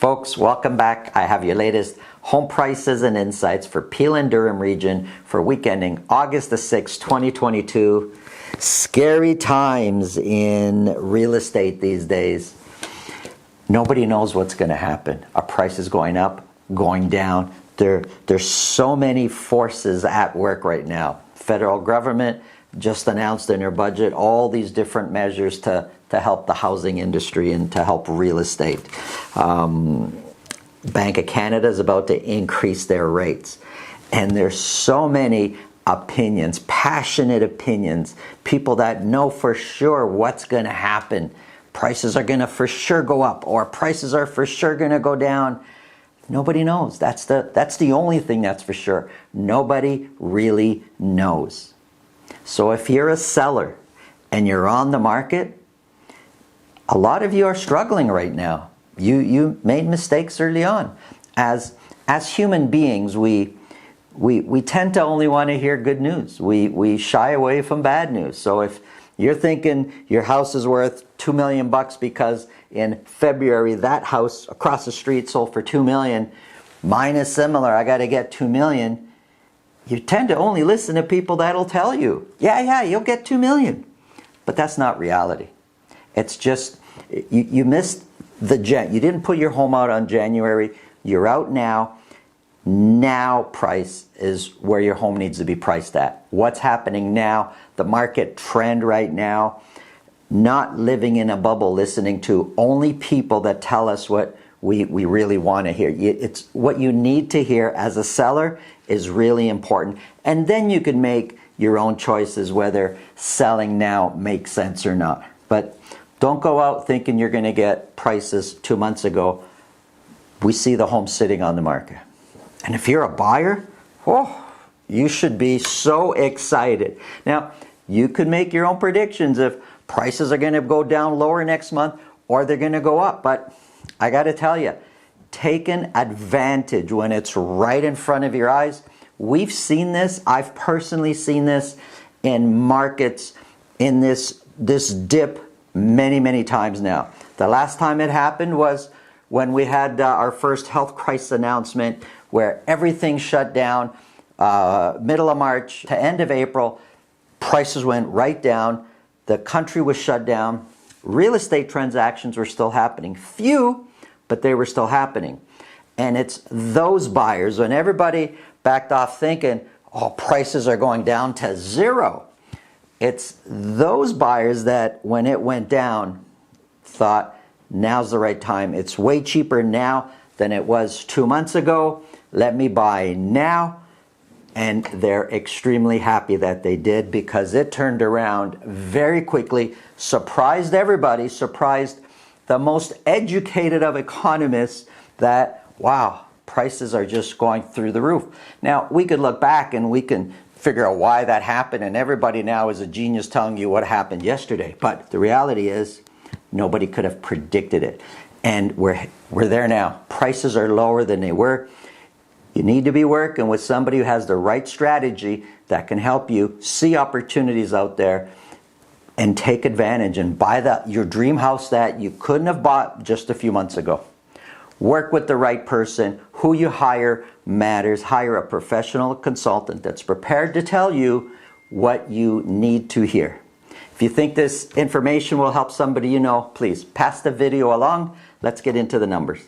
Folks, welcome back. I have your latest home prices and insights for Peel and Durham region for week ending August the 6th, 2022. Scary times in real estate these days. Nobody knows what's going to happen. Are prices going up, going down? There's so many forces at work right now. Federal government just announced in their budget all these different measures to help the housing industry and to help real estate. Bank of Canada is about to increase their rates. And there's so many opinions, passionate opinions, people that know for sure what's going to happen. Prices are going to for sure go up, or prices are for sure going to go down. Nobody knows. That's the only thing that's for sure. Nobody really knows. So if you're a seller and you're on the market, a lot of you are struggling right now. You made mistakes early on. As human beings, we tend to only want to hear good news. We shy away from bad news. So if you're thinking your house is worth $2 million because in February that house across the street sold for $2 million, mine is similar, I got to get $2 million, you tend to only listen to people that'll tell you, yeah, you'll get $2 million. But that's not reality. It's just, you missed the jet. You didn't put your home out on January. You're out now. Now price is where your home needs to be priced at. What's happening now, the market trend right now, not living in a bubble, listening to only people that tell us what we really want to hear. It's what you need to hear as a seller is really important. And then you can make your own choices whether selling now makes sense or not. But don't go out thinking you're going to get prices 2 months ago. We see the home sitting on the market. And if you're a buyer, you should be so excited. Now, you could make your own predictions if prices are going to go down lower next month or they're going to go up. But I got to tell you, taking advantage when it's right in front of your eyes. We've seen this. I've personally seen this in markets in this dip many times now. The last time it happened was when we had our first health crisis announcement where everything shut down, middle of March to end of April. Prices went right down. The country was shut down. Real estate transactions were still happening. Few, but they were still happening. And it's those buyers, when everybody backed off thinking, prices are going down to zero. It's those buyers that when it went down thought, now's the right time. It's way cheaper now than it was 2 months ago. Let me buy now. And they're extremely happy that they did because it turned around very quickly, surprised everybody, surprised the most educated of economists that, wow, prices are just going through the roof. Now, we could look back and we can figure out why that happened, and everybody now is a genius telling you what happened yesterday. But the reality is nobody could have predicted it. And we're there now. Prices are lower than they were. You need to be working with somebody who has the right strategy that can help you see opportunities out there and take advantage and buy your dream house that you couldn't have bought just a few months ago. Work with the right person. Who you hire matters. Hire a professional consultant that's prepared to tell you what you need to hear. If you think this information will help somebody you know, please pass the video along. Let's get into the numbers.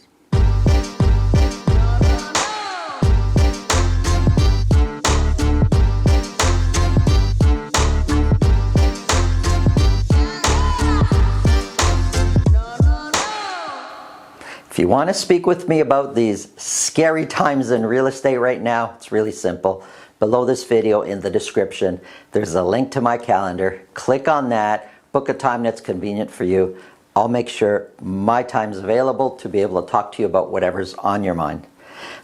If you want to speak with me about these scary times in real estate right now, it's really simple. Below this video in the description, there's a link to my calendar. Click on that, book a time that's convenient for you. I'll make sure my time's available to be able to talk to you about whatever's on your mind.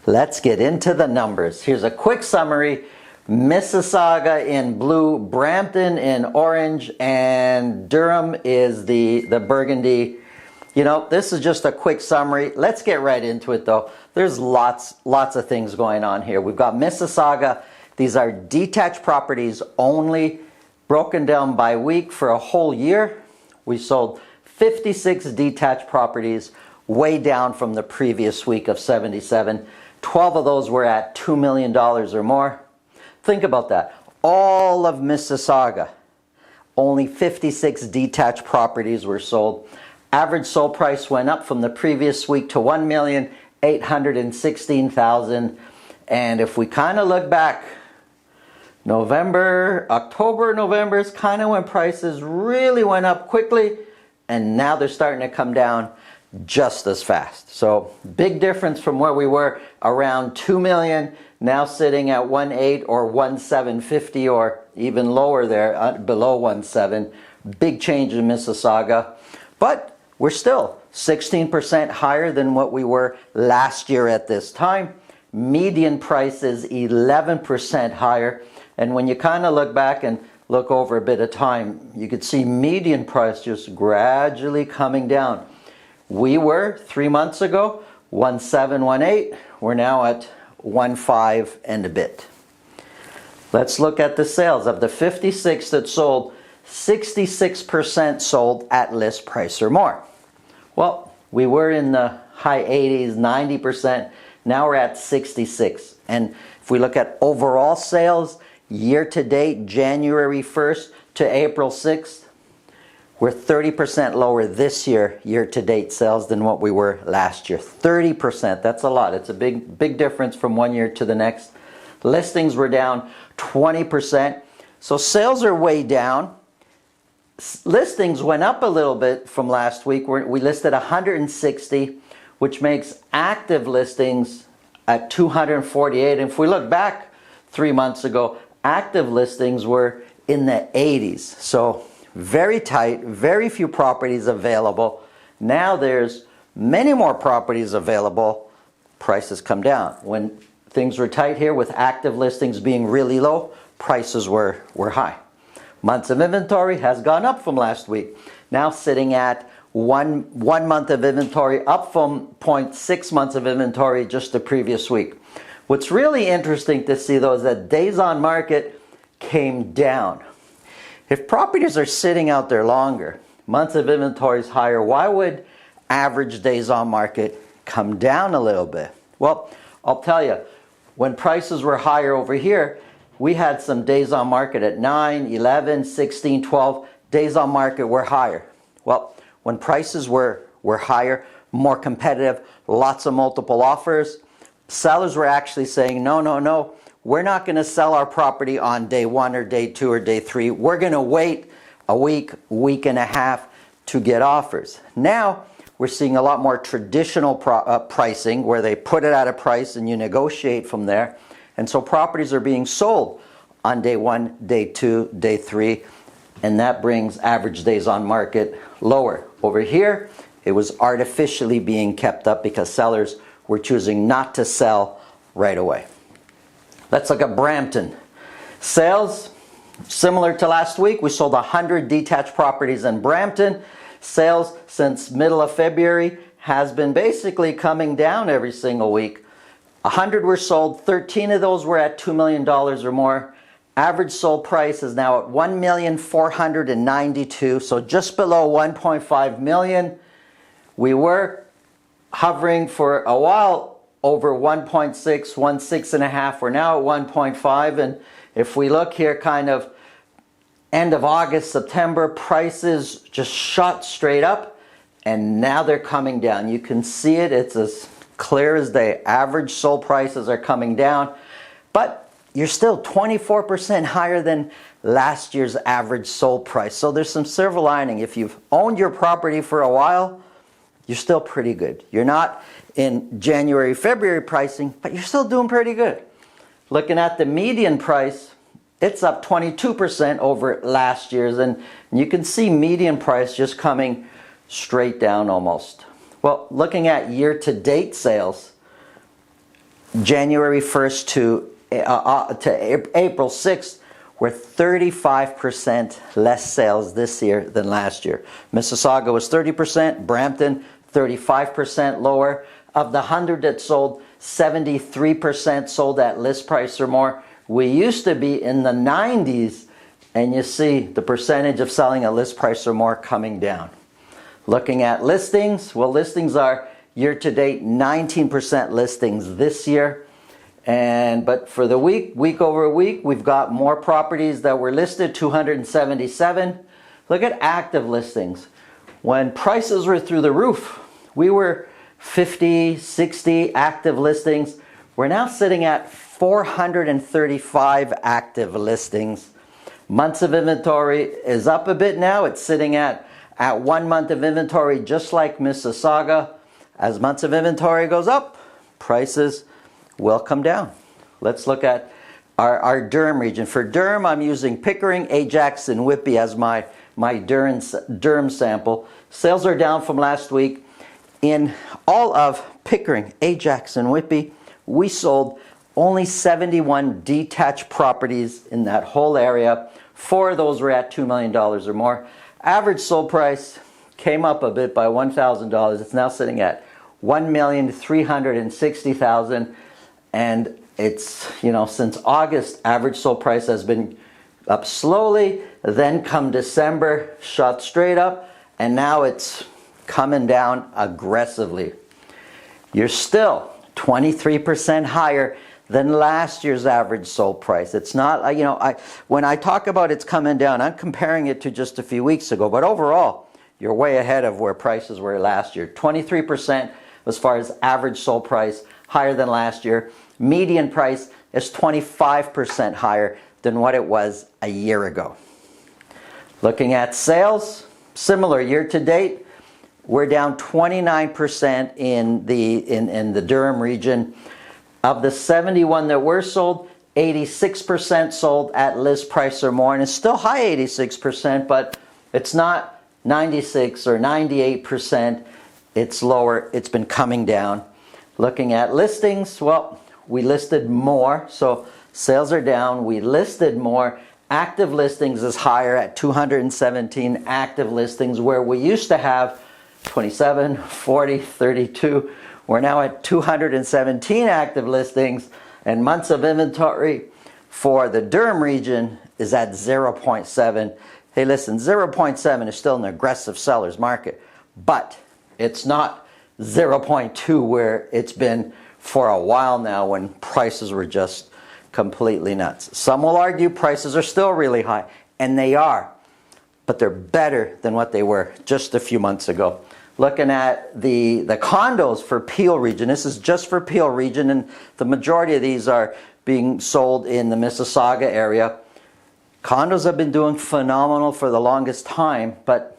Let's get into the numbers. Here's a quick summary. Mississauga in blue, Brampton in orange, and Durham is the burgundy. You know, this is just a quick summary. Let's get right into it though. There's lots of things going on here. We've got Mississauga. These are detached properties only, broken down by week for a whole year. We sold 56 detached properties, way down from the previous week of 77. 12 of those were at $2 million or more. Think about that. All of Mississauga, only 56 detached properties were sold. Average sold price went up from the previous week to $1,816,000. And if we kind of look back, October, November is kind of when prices really went up quickly, and now they're starting to come down just as fast. So big difference from where we were around 2 million, now sitting at 1.8 or 1.750 or even lower there, below 1.7. Big change in Mississauga, but we're still 16% higher than what we were last year at this time. Median price is 11% higher. And when you kind of look back and look over a bit of time, you could see median price just gradually coming down. We were 3 months ago 1.7, 1.8. We're now at 1.5 and a bit. Let's look at the sales. Of the 56 that sold, 66% sold at list price or more. Well, we were in the high 80s, 90%. Now we're at 66. And if we look at overall sales, year to date, January 1st to April 6th, we're 30% lower this year, year to date sales, than what we were last year. 30%, that's a lot. It's a big difference from one year to the next. Listings were down 20%. So sales are way down. Listings went up a little bit from last week. We listed 160, which makes active listings at 248. And if we look back 3 months ago, active listings were in the 80s. So very tight, very few properties available. Now there's many more properties available. Prices come down. When things were tight here with active listings being really low, prices were high. Months of inventory has gone up from last week. Now sitting at one month of inventory, up from 0.6 months of inventory just the previous week. What's really interesting to see though is that days on market came down. If properties are sitting out there longer, months of inventory is higher, why would average days on market come down a little bit? Well, I'll tell you, when prices were higher over here, we had some days on market at 9, 11, 16, 12. Days on market were higher. Well, when prices were higher, more competitive, lots of multiple offers, sellers were actually saying, no, we're not going to sell our property on day 1 or day 2 or day 3. We're going to wait a week, week and a half to get offers. Now, we're seeing a lot more traditional pricing where they put it at a price and you negotiate from there. And so properties are being sold on day 1, day 2, day 3, and that brings average days on market lower. Over here, it was artificially being kept up because sellers were choosing not to sell right away. Let's look at Brampton. Sales, similar to last week, we sold 100 detached properties in Brampton. Sales since middle of February has been basically coming down every single week. 100 were sold, 13 of those were at $2 million or more. Average sold price is now at $1,492,000, so just below $1.5 million. We were hovering for a while over 1.6, 1.5. We're now at 1.5, and if we look here kind of end of August, September, prices just shot straight up, and now they're coming down. You can see it, it's as clear as day. Average sold prices are coming down, but you're still 24% higher than last year's average sold price. So there's some silver lining. If you've owned your property for a while, you're still pretty good. You're not in January, February pricing, but you're still doing pretty good. Looking at the median price, it's up 22% over last year's, and you can see median price just coming straight down almost. Well, looking at year-to-date sales, January 1st to April 6th, we're 35% less sales this year than last year. Mississauga was 30%, Brampton 35% lower. Of the 100 that sold, 73% sold at list price or more. We used to be in the 90s, and you see the percentage of selling at list price or more coming down. Looking at listings, well, listings are Year to date, 19% listings this year. But for the week over week, we've got more properties that were listed, 277. Look at active listings. When prices were through the roof, we were 50, 60 active listings. We're now sitting at 435 active listings. Months of inventory is up a bit now. It's sitting at 1 month of inventory, just like Mississauga. As months of inventory goes up, prices will come down. Let's look at our Durham region. For Durham, I'm using Pickering, Ajax, and Whitby as my Durham sample. Sales are down from last week. In all of Pickering, Ajax, and Whitby, we sold only 71 detached properties in that whole area. 4 of those were at $2 million or more. Average sold price came up a bit by $1,000. It's now sitting at $1,360,000, and it's, since August, average sold price has been up slowly. Then come December, shot straight up, and now it's coming down aggressively. You're still 23% higher than last year's average sold price. It's not, when I talk about it's coming down, I'm comparing it to just a few weeks ago, but overall, you're way ahead of where prices were last year. 23% as far as average sold price, higher than last year. Median price is 25% higher than what it was a year ago. Looking at sales, similar year to date, we're down 29% in the Durham region. Of the 71 that were sold, 86% sold at list price or more, and it's still high 86%, but it's not 96 or 98%. It's lower. It's been coming down. Looking at listings, well, we listed more, so sales are down. We listed more. Active listings is higher at 217 active listings, where we used to have 27, 40, 32. We're now at 217 active listings, and months of inventory for the Durham region is at 0.7. Hey, listen, 0.7 is still an aggressive seller's market, but it's not 0.2 where it's been for a while now when prices were just completely nuts. Some will argue prices are still really high, and they are, but they're better than what they were just a few months ago. Looking at the condos for Peel region, this is just for Peel region, and the majority of these are being sold in the Mississauga area. Condos have been doing phenomenal for the longest time, but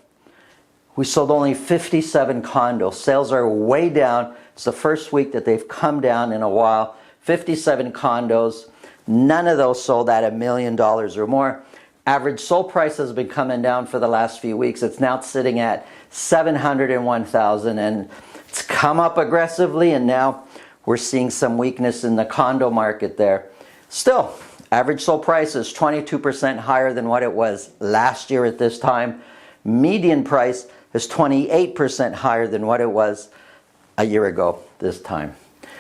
we sold only 57 condos. Sales are way down. It's the first week that they've come down in a while. 57 condos. None of those sold at $1 million or more. Average sold price has been coming down for the last few weeks. It's now sitting at $701,000, and it's come up aggressively, and now we're seeing some weakness in the condo market there. Still, average sold price is 22% higher than what it was last year at this time. Median price is 28% higher than what it was a year ago this time.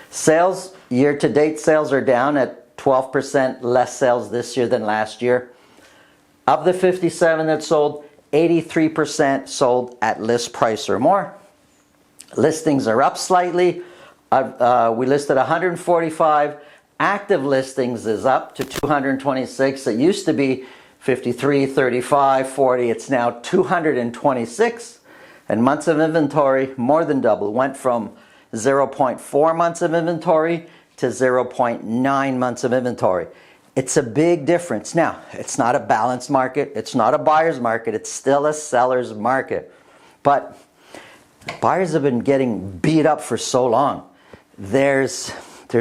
Sales, year-to-date sales are down at 12% less sales this year than last year. Of the 57 that sold, 83% sold at list price or more. Listings are up slightly. We listed 145. Active listings is up to 226. It used to be 53, 35, 40. It's now 226. And months of inventory, more than double. Went from 0.4 months of inventory to 0.9 months of inventory. It's a big difference. Now, it's not a balanced market. It's not a buyer's market. It's still a seller's market. But buyers have been getting beat up for so long. There's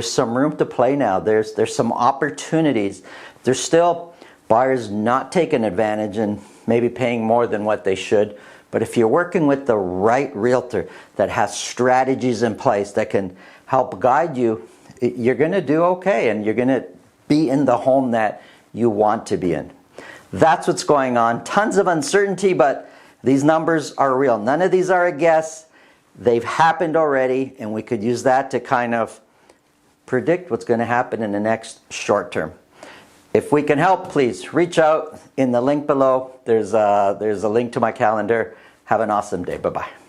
some room to play now. There's some opportunities. There's still buyers not taking advantage and maybe paying more than what they should. But if you're working with the right realtor that has strategies in place that can help guide you, you're going to do okay, and you're going to be in the home that you want to be in. That's what's going on. Tons of uncertainty, but these numbers are real. None of these are a guess. They've happened already, and we could use that to kind of predict what's going to happen in the next short term. If we can help, please reach out in the link below. There's a link to my calendar. Have an awesome day. Bye-bye.